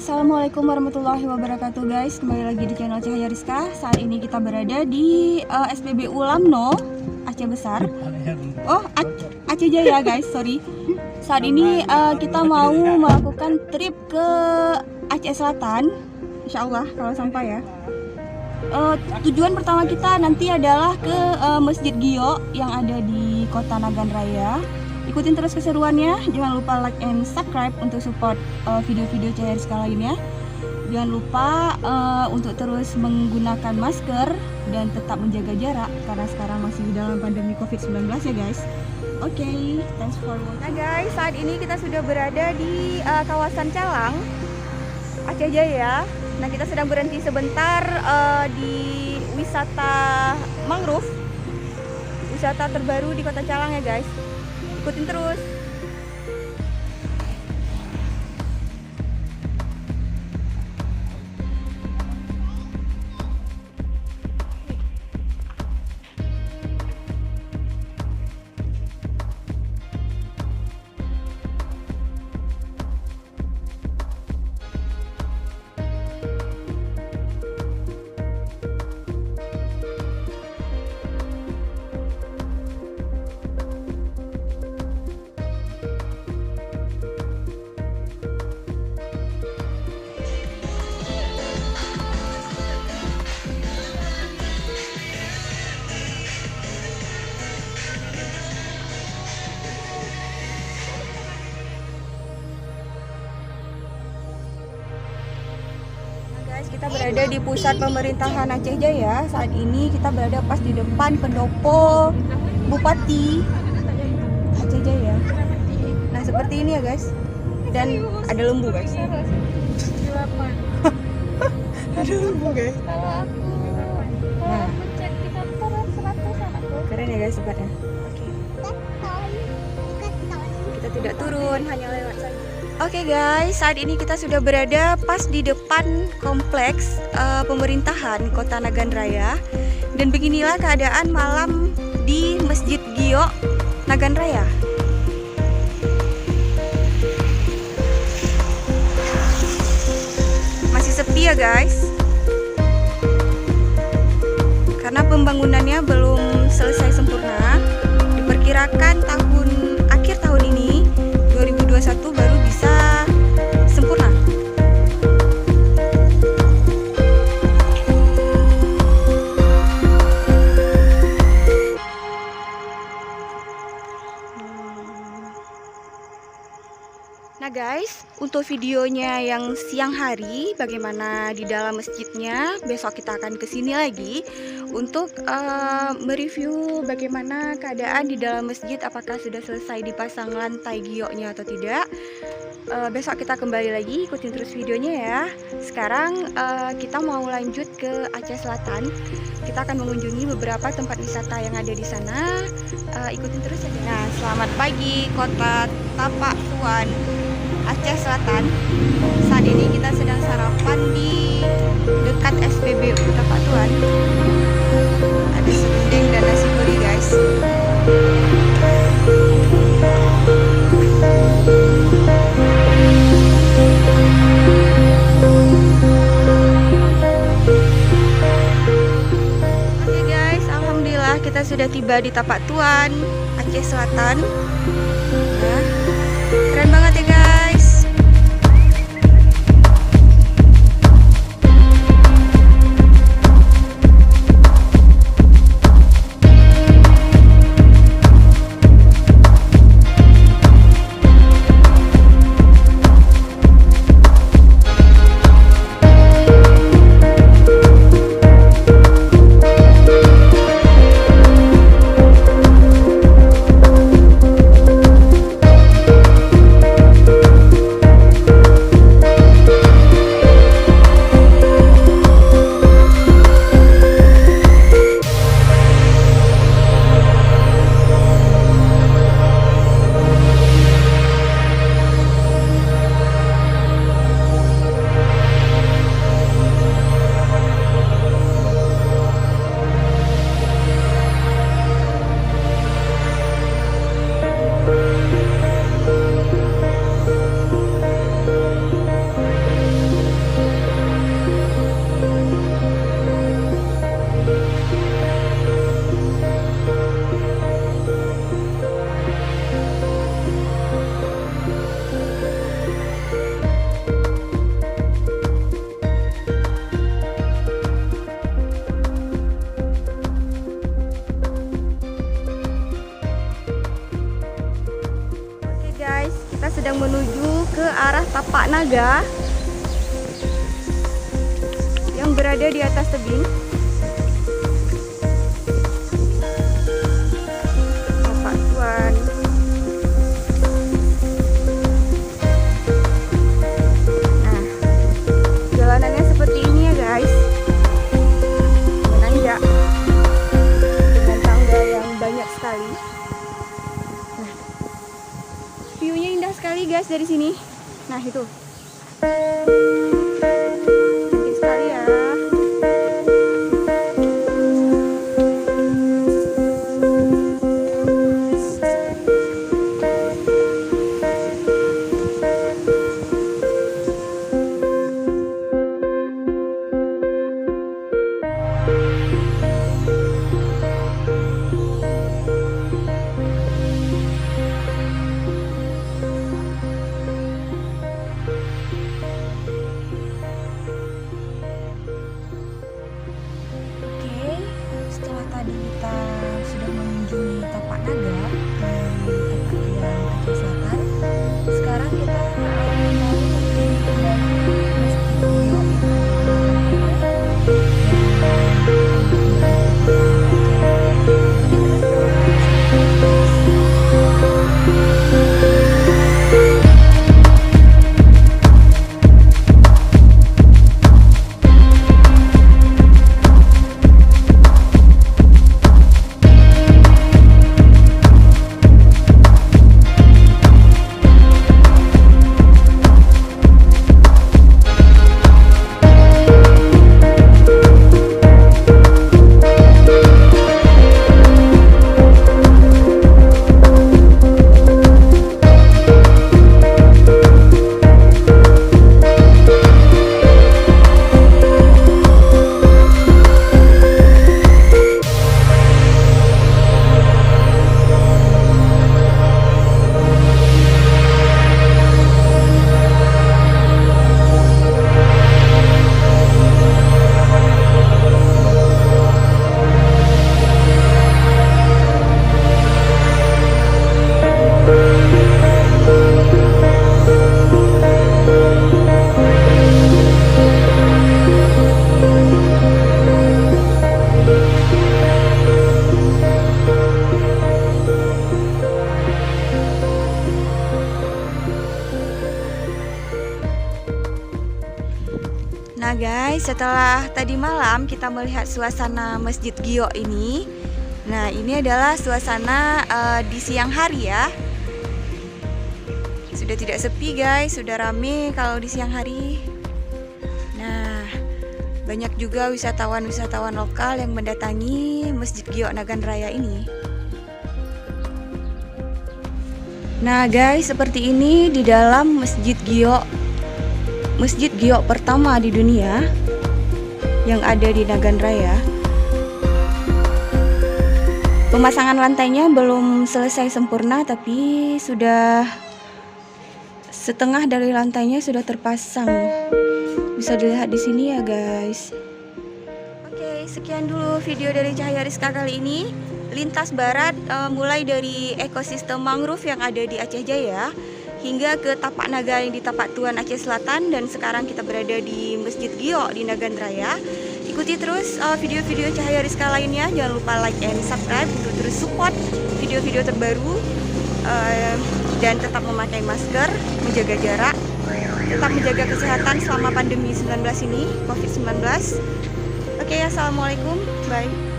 Assalamualaikum warahmatullahi wabarakatuh guys. Kembali lagi di channel Cahaya Rizka. Saat ini kita berada di SPBU Lamno, Aceh Besar. Oh, Aceh Jaya guys, sorry. Saat ini kita mau melakukan trip ke Aceh Selatan, Insya Allah kalau sampai ya. Tujuan pertama kita nanti adalah ke Masjid Gio yang ada di Kota Nagan Raya. Ikutin terus keseruannya, jangan lupa like and subscribe untuk support video-video Cahaya Rizka lainnya. Jangan lupa untuk terus menggunakan masker dan tetap menjaga jarak karena sekarang masih dalam pandemi COVID-19 ya guys. Oke, thanks for watching. Nah guys, saat ini kita sudah berada di kawasan Calang, Aceh Jaya. Nah kita sedang berhenti sebentar di wisata mangrove, wisata terbaru di Kota Calang ya guys. Ikutin terus. Kita berada di pusat pemerintahan Aceh Jaya. Saat ini kita berada pas di depan pendopo Bupati Aceh Jaya. Nah seperti ini ya guys. Dan ada lembu guys. Ada lembu guys. Nah, keren ya guys tempatnya. Kita tidak turun, hanya lewat saja. Oke guys, saat ini kita sudah berada pas di depan kompleks pemerintahan Kota Nagan Raya. Dan beginilah keadaan malam di Masjid Gio Nagan Raya. Masih sepi ya guys, karena pembangunannya belum selesai sempurna. Diperkirakan akhir tahun ini 2021 baru bisa sempurna. Nah guys, untuk videonya yang siang hari bagaimana di dalam masjidnya, besok kita akan kesini lagi untuk mereview bagaimana keadaan di dalam masjid, apakah sudah selesai dipasang lantai gioknya atau tidak. Besok kita kembali lagi, ikutin terus videonya ya. Sekarang kita mau lanjut ke Aceh Selatan. Kita akan mengunjungi beberapa tempat wisata yang ada di sana. Ikutin terus aja. Nah, selamat pagi Kota Tapak Tuan, Aceh Selatan. Saat ini kita sedang sarapan di dekat SPBU Tapak Tuan. Ada serundeng dan nasi gurih guys. Oke guys, alhamdulillah kita sudah tiba di Tapak Tuan, Aceh Selatan. Nah, keren banget ya guys. tapak naga yang berada di atas tebing. Tapak Tuan. Nah, jalanannya seperti ini ya guys. Menanjak dengan tangga yang banyak sekali. Nah, view-nya indah sekali guys dari sini. Nah, itu. Cantik sekali ya. Setelah tadi kita sudah mengunjungi tapak naga di Tapak Aceh Selatan, sekarang kita mau pergi kembali ke Masjid Gio. Nah guys, setelah tadi malam kita melihat suasana Masjid Gio ini. Nah, ini adalah suasana di siang hari ya. Sudah tidak sepi guys, sudah rame kalau di siang hari. Nah, banyak juga wisatawan-wisatawan lokal yang mendatangi Masjid Gio Nagan Raya ini. Nah guys, seperti ini di dalam Masjid Gio pertama di dunia yang ada di Nagan Raya. Pemasangan lantainya belum selesai sempurna, tapi sudah setengah dari lantainya sudah terpasang. Bisa dilihat di sini ya guys. Oke, sekian dulu video dari Cahaya Rizka kali ini. Lintas barat mulai dari ekosistem mangrove yang ada di Aceh Jaya hingga ke tapak naga yang di Tapak Tuan Aceh Selatan, dan sekarang kita berada di Masjid Gio di Nagan Raya. Ikuti terus video-video Cahaya Rizka lainnya. Jangan lupa like and subscribe untuk terus support video-video terbaru, dan tetap memakai masker, menjaga jarak, tetap menjaga kesehatan selama pandemi 19 ini, COVID-19. Oke, assalamualaikum, bye.